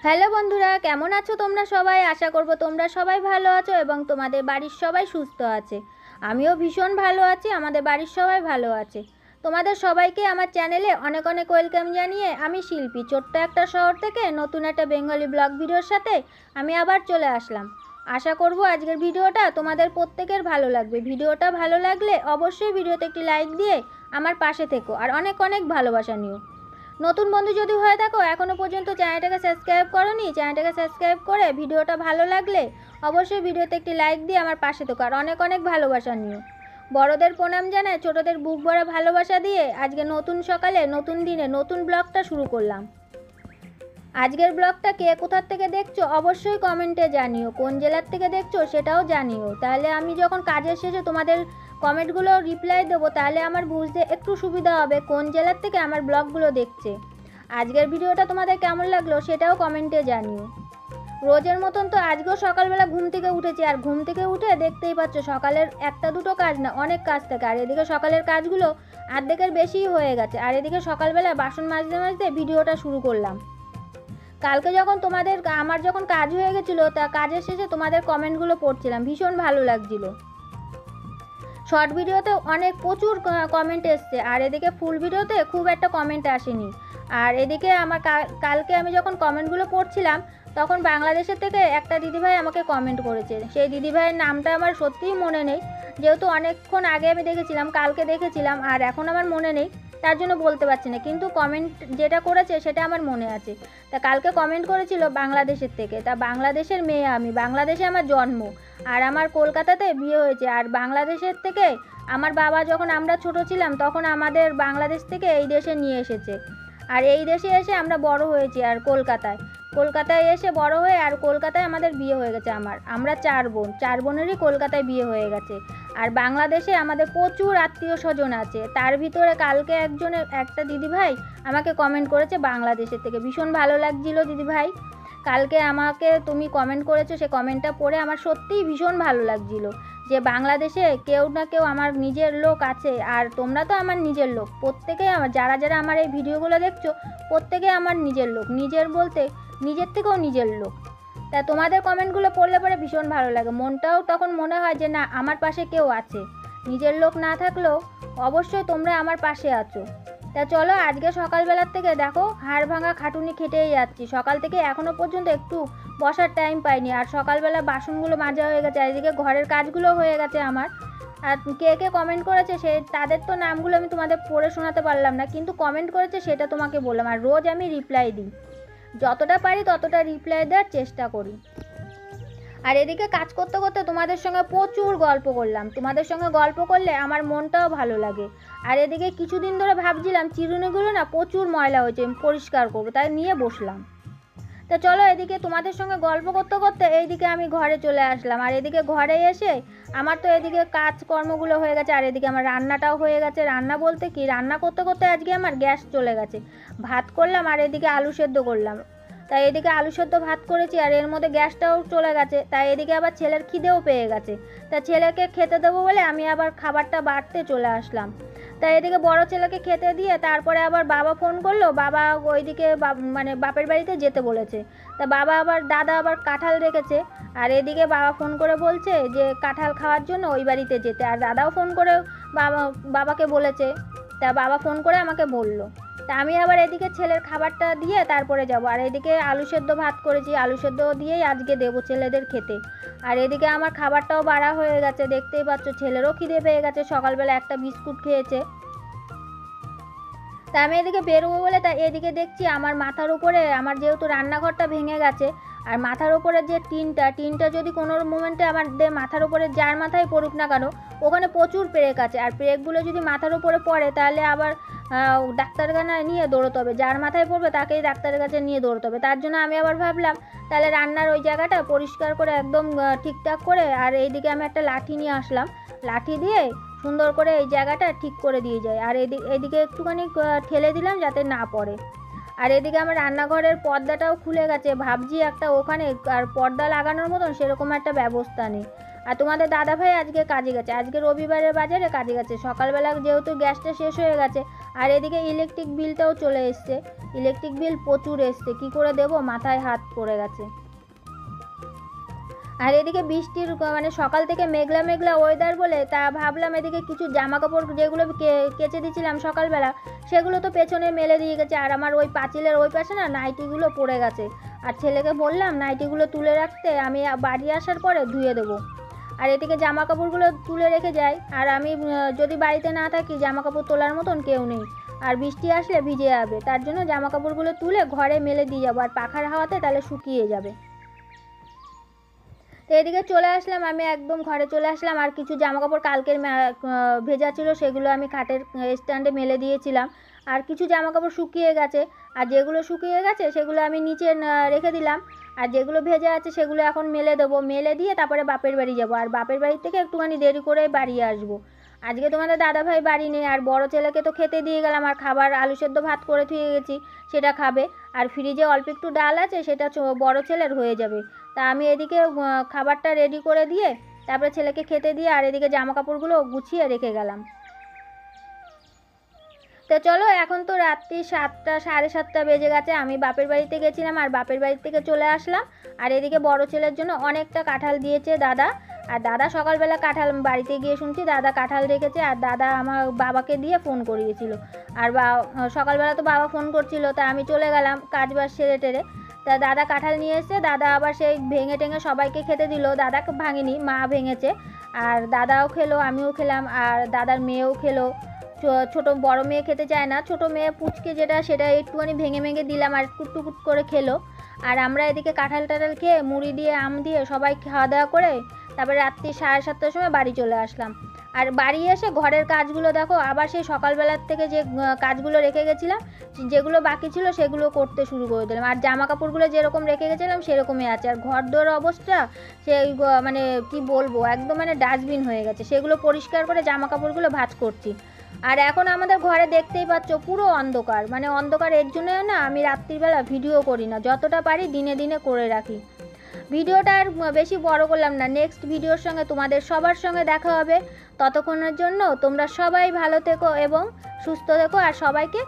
Hello বন্ধুরা, কেমন আছো তোমরা সবাই? আশা করব তোমরা সবাই ভালো আছো এবং তোমাদের বাড়ির সবাই সুস্থ আছে। আমিও ভীষণ ভালো আছি, আমাদের বাড়ির সবাই ভালো আছে। তোমাদের সবাইকে আমার চ্যানেলে অনেক অনেক ওয়েলকাম জানিয়ে আমি শিল্পী ছোট্ট একটা শহর থেকে নতুন একটা বেঙ্গলি ব্লগ ভিডিওর সাথে আমি আবার চলে আসলাম। আশা করব আজকের ভিডিওটা তোমাদের প্রত্যেকের ভালো লাগবে। ভিডিওটা ভালো লাগলে অবশ্যই ভিডিওতে একটি লাইক দিয়ে আমার পাশে থেকো আর অনেক অনেক ভালোবাসা নিও। নতুন বন্ধু যদি হয়ে থাকো এখনও পর্যন্ত চ্যানেলটাকে সাবস্ক্রাইব করোনি, চ্যানেলটাকে সাবস্ক্রাইব করে ভিডিওটা ভালো লাগলে অবশ্যই ভিডিওতে একটি লাইক দিয়ে আমার পাশে থেকো আর অনেক অনেক ভালোবাসা নিও। বড়দের প্রণাম জানাই, ছোটদের বুক ভরা ভালোবাসা দিয়ে আজকে নতুন সকালে নতুন দিনে নতুন ব্লগটা শুরু করলাম। আজকের ব্লগটা কে কোথার থেকে দেখছো অবশ্যই কমেন্টে জানিও, কোন জেলার থেকে দেখছো সেটাও জানিও। তাহলে আমি যখন কাজের শেষে তোমাদের কমেন্টগুলো রিপ্লাই দেবো তাহলে আমার বুঝতে একটু সুবিধা হবে কোন জেলার থেকে আমার ব্লগগুলো দেখছে। আজকের ভিডিওটা তোমাদের কেমন লাগলো সেটাও কমেন্টে জানিও। রোজের মতন তো আজকেও সকালবেলা ঘুম থেকে উঠেছি, আর ঘুম থেকে উঠে দেখতেই পাচ্ছ সকালের একটা দুটো কাজ না, অনেক কাজ থাকে। আর এদিকে সকালের কাজগুলো অর্ধেকের বেশিই হয়ে গেছে। আর এদিকে সকালবেলা বাসন মাজতে মাজতে ভিডিওটা শুরু করলাম। কালকে যখন আমার যখন কাজ হয়ে গেছিলো তা কাজের শেষে তোমাদের কমেন্টগুলো পড়ছিলাম, ভীষণ ভালো লাগছিলো। শর্ট ভিডিওতে প্রচুর কমেন্ট এসছে, আর এদিকে ফুল ভিডিওতে খুব একটা কমেন্ট আসেনি। আর এদিকে আমার কালকে আমি যখন কমেন্টগুলো পড়ছিলাম তখন বাংলাদেশের থেকে একটা দিদিভাই আমাকে কমেন্ট করেছে। সেই দিদিভাইয়ের নামটা আমার সত্যিই মনে নেই, যেহেতু অনেকক্ষণ আগে আমি দেখেছিলাম, কালকে দেখেছিলাম, আর এখন আমার মনে নেই, তার জন্য বলতে পারছি না। কিন্তু কমেন্ট যেটা করেছে সেটা আমার মনে আছে। তা কালকে কমেন্ট করেছিল বাংলাদেশের থেকে। তা বাংলাদেশের মেয়ে আমি, বাংলাদেশে আমার জন্ম, আর আমার কলকাতাতে বিয়ে হয়েছে। আর বাংলাদেশের থেকে আমার বাবা যখন আমরা ছোট ছিলাম তখন আমাদের বাংলাদেশ থেকে এই দেশে নিয়ে এসেছে। আর এই দেশে এসে আমরা বড় হয়েছি, আর কলকাতায় এসে বড় হয়ে আর কলকাতায় আমাদের বিয়ে হয়ে গেছে। আমরা চার বোনেরই কলকাতায় বিয়ে হয়ে গেছে। আর বাংলাদেশে আমাদের প্রচুর আত্মীয় স্বজন আছে। তার ভিতরে কালকে একটা দিদিভাই আমাকে কমেন্ট করেছে বাংলাদেশের থেকে। ভীষণ ভালো লাগছিল দিদিভাই, কালকে আমাকে তুমি কমেন্ট করেছো, সে কমেন্টটা পড়ে আমার সত্যিই ভীষণ ভালো লাগছিল যে বাংলাদেশে কেউ না কেউ আমার নিজের লোক আছে। আর তোমরা তো আমার নিজের লোক, প্রত্যেকেই যারা যারা আমার এই ভিডিওগুলো দেখছো প্রত্যেকে আমার নিজের লোক, নিজের বলতে নিজের থেকেও নিজের লোক। তা তোমাদের কমেন্টগুলো পড়লে পরে ভীষণ ভালো লাগে, মনটাও তখন মনে হয় যে না, আমার পাশে কেউ আছে। নিজের লোক না থাকলেও অবশ্যই তোমরা আমার পাশে আছো। তা চলো, আজকে সকালবেলার থেকে দেখো হাড় ভাঙা খাটুনি খেটেই যাচ্ছি। সকাল থেকে এখনও পর্যন্ত একটু বসার টাইম পাইনি। আর সকালবেলা বাসনগুলো মাজা হয়ে গেছে, এদিকে ঘরের কাজগুলো হয়ে গেছে আমার। আর কে কে কমেন্ট করেছে তাদের তো নামগুলো আমি তোমাদের পড়ে শোনাতে পারলাম না, কিন্তু কমেন্ট করেছে সেটা তোমাকে বললাম। আর রোজ আমি রিপ্লাই দিই, যতটা পারি ততটা রিপ্লাই দেওয়ার চেষ্টা করি। আর এদিকে কাজ করতে করতে তোমাদের সঙ্গে প্রচুর গল্প করলাম। তোমাদের সঙ্গে গল্প করলে আমার মনটাও ভালো লাগে। আর এদিকে কিছুদিন ধরে ভাবছিলাম চিরুনিগুলো না প্রচুর ময়লা হয়েছে, আমি পরিষ্কার করবো, তাই নিয়ে বসলাম। তা চলো, এদিকে তোমাদের সঙ্গে গল্প করতে করতে এইদিকে আমি ঘরে চলে আসলাম। আর এদিকে ঘরে এসে আমার তো এদিকে কাজকর্মগুলো হয়ে গেছে, আর এদিকে আমার রান্নাটাও হয়ে গেছে। রান্না বলতে কি, রান্না করতে করতে আজকে আমার গ্যাস চলে গেছে। ভাত করলাম আর এদিকে আলু সেদ্ধ করলাম। তাই এদিকে আলু সেদ্ধ ভাত করেছি আর এর মধ্যে গ্যাসটাও চলে গেছে। তাই এদিকে আবার ছেলের খিদেও পেয়ে গেছে। তা ছেলেকে খেতে দেবো বলে আমি আবার খাবারটা বাড়তে চলে আসলাম। তাই এদিকে বড় ছেলেকে খেতে দিয়ে তারপরে আবার বাবা ফোন করলো। বাবা ওইদিকে বাপের বাড়িতে যেতে বলেছে। তা দাদা আবার কাঁঠাল রেখেছে। আর এদিকে বাবা ফোন করে বলছে যে কাঁঠাল খাওয়ার জন্য ওই বাড়িতে যেতে। আর দাদাও ফোন করে বাবাকে বলেছে। তা বাবা ফোন করে আমাকে বললো। তা আমি আবার এদিকে ছেলের খাবারটা দিয়ে তারপরে যাব। আর এদিকে আলু সেদ্ধ ভাত করেছি, আলু সেদ্ধ দিয়েই আজকে দেবো ছেলেদের খেতে। আর এদিকে আমার খাবারটাও বাড়া হয়ে গেছে, দেখতেই পাচ্ছ। ছেলেরও খিদে পেয়ে গেছে, সকালবেলা একটা বিস্কুট খেয়েছে। তা আমি এদিকে বেরোবো বলে তা এদিকে দেখছি আমার মাথার উপরে, আমার যেহেতু রান্নাঘরটা ভেঙে গেছে, আর মাথার উপরে যে টিনটা যদি কোনো মোমেন্টে মাথার উপরে যার মাথায় পড়ুক না কেন, ওখানে প্রচুর পেরেক আছে। আর পেরেকগুলো যদি মাথার উপরে পড়ে তাহলে আবার ডাক্তারখানায় নিয়ে দৌড়তে হবে। যার মাথায় পড়বে তাকেই ডাক্তারের কাছে নিয়ে দৌড়তে হবে। তার জন্য আমি আবার ভাবলাম তাহলে রান্নার ওই জায়গাটা পরিষ্কার করে একদম ঠিকঠাক করে, আর এইদিকে আমি একটা লাঠি নিয়ে আসলাম, লাঠি দিয়ে সুন্দর করে এই জায়গাটা ঠিক করে দিয়ে যায়। আর এদিকে একটুখানি ঠেলে দিলাম যাতে না পড়ে। আর এদিকে আমার রান্নাঘরের পর্দাটাও খুলে গেছে, ভাবছি একটা ওখানে আর পর্দা লাগানোর মতন সেরকম একটা ব্যবস্থা নেই। আর তোমাদের দাদাভাই আজকে কাজে গেছে, আজকে রবিবারের বাজারে কাজে গেছে। সকালবেলা যেহেতু গ্যাসটা শেষ হয়ে গেছে আর এদিকে ইলেকট্রিক বিলটাও চলে এসছে, ইলেকট্রিক বিল প্রচুর এসছে, কী করে দেবো মাথায় হাত পড়ে গেছে। আর এদিকে বৃষ্টির মানে সকাল থেকে মেঘলা মেঘলা ওয়েদার বলে তা ভাবলাম এদিকে কিছু জামা কাপড় যেগুলো কেচে দিয়েছিলাম সকালবেলা সেগুলো তো পেছনে মেলে দিয়ে গেছে, আর আমার ওই পাঁচিলের ওই পাশে না নাইটিগুলো পড়ে গেছে। আর ছেলেকে বললাম নাইটিগুলো তুলে রাখতে, আমি বাড়ি আসার পরে ধুয়ে দেবো। আর এদিকে জামা কাপড়গুলো তুলে রেখে যাই, আর আমি যদি বাড়িতে না থাকি জামা কাপড় তোলার মতন কেউ নেই, আর বৃষ্টি আসলে ভিজে যাবে, তার জন্য জামা কাপড়গুলো তুলে ঘরে মেলে দিয়ে যাবো, আর পাখার হাওয়াতে তাহলে শুকিয়ে যাবে। তো এদিকে চলে আসলাম, আমি একদম ঘরে চলে আসলাম। আর কিছু জামাকাপড় কালকের ভেজা ছিল সেগুলো আমি খাটের স্ট্যান্ডে মেলে দিয়েছিলাম, আর কিছু জামাকাপড় শুকিয়ে গেছে, আর যেগুলো শুকিয়ে গেছে সেগুলো আমি নিচে রেখে দিলাম, আর যেগুলো ভেজা আছে সেগুলো এখন মেলে দেবো। মেলে দিয়ে তারপরে বাপের বাড়ি যাব, আর বাপের বাড়ি থেকে একটুখানি দেরি করে বাড়ি আসবো। আজকে তোমাদের দাদাভাই বাড়ি নেই, আর বড় ছেলেকে তো খেতে দিয়ে গেলাম, আর খাবার আলু সেদ্ধ ভাত করে থুয়ে গেছি সেটা খাবে, আর ফ্রিজে অল্প একটু ডাল আছে সেটা বড় ছেলের হয়ে যাবে। তা আমি এদিকে খাবারটা রেডি করে দিয়ে তারপরে ছেলেকে খেতে দিয়ে আর এদিকে জামা কাপড়গুলো গুছিয়ে রেখে গেলাম। তো চলো, এখন তো রাত্রি 7টা 7:30 বেজে গেছে, আমি বাপের বাড়িতে গেছিলাম আর বাপের বাড়ি থেকে চলে আসলাম। আর এদিকে বড় ছেলের জন্য অনেকটা কাঁঠাল দিয়েছে দাদা, আর দাদা সকালবেলা কাঁঠাল বাড়িতে গিয়ে শুনছি দাদা কাঁঠাল রেখেছে, আর দাদা আমার বাবাকে দিয়ে ফোন করিয়েছিল, আর সকালবেলা তো বাবা ফোন করছিল, তা আমি চলে গেলাম কাজ বাজ সেরে টেরে। তা দাদা কাঁঠাল নিয়ে এসছে, দাদা আবার সেই ভেঙে টেঙে সবাইকে খেতে দিল, দাদা ভাঙেনি মা ভেঙেছে, আর দাদাও খেলো আমিও খেলাম আর দাদার মেয়েও খেলো। ছোটো বড় মেয়ে খেতে চায় না, ছোটো মেয়ে পুচকে যেটা সেটা একটুখানি ভেঙে ভেঙে দিলাম আর কুটকুট করে খেলো। আর আমরা এদিকে কাঁঠাল টাঠাল খেয়ে মুড়ি দিয়ে আম দিয়ে সবাই খাওয়া দাওয়া করে তারপরে রাত্রি 7:30টার সময় বাড়ি চলে আসলাম। আর বাড়ি এসে ঘরের কাজগুলো দেখো আবার সেই সকালবেলার থেকে যে কাজগুলো রেখে গেছিলাম যেগুলো বাকি ছিল সেগুলো করতে শুরু করে দিলাম, আর জামা কাপড়গুলো যেরকম রেখে গেছিলাম সেরকমই আছে। আর ঘর দোর অবস্থা সেই মানে কি বলবো একদম মানে ডাস্টবিন হয়ে গেছে, সেগুলো পরিষ্কার করে জামা কাপড়গুলো ভাঁজ করছি। আর এখন আমাদের ঘরে দেখতেই পাচ্ছ পুরো অন্ধকার, মানে অন্ধকার এর জন্য না আমি রাত্রিবেলা ভিডিও করি না, যতটা পারি দিনে দিনে করে রাখি। ভিডিওটা আর বেশি বড় করলাম না, নেক্সট ভিডিওর সঙ্গে তোমাদের সবার সঙ্গে দেখা হবে। ততক্ষণের জন্য তোমরা সবাই ভালো থেকো এবং সুস্থ থেকো, আর সবাইকে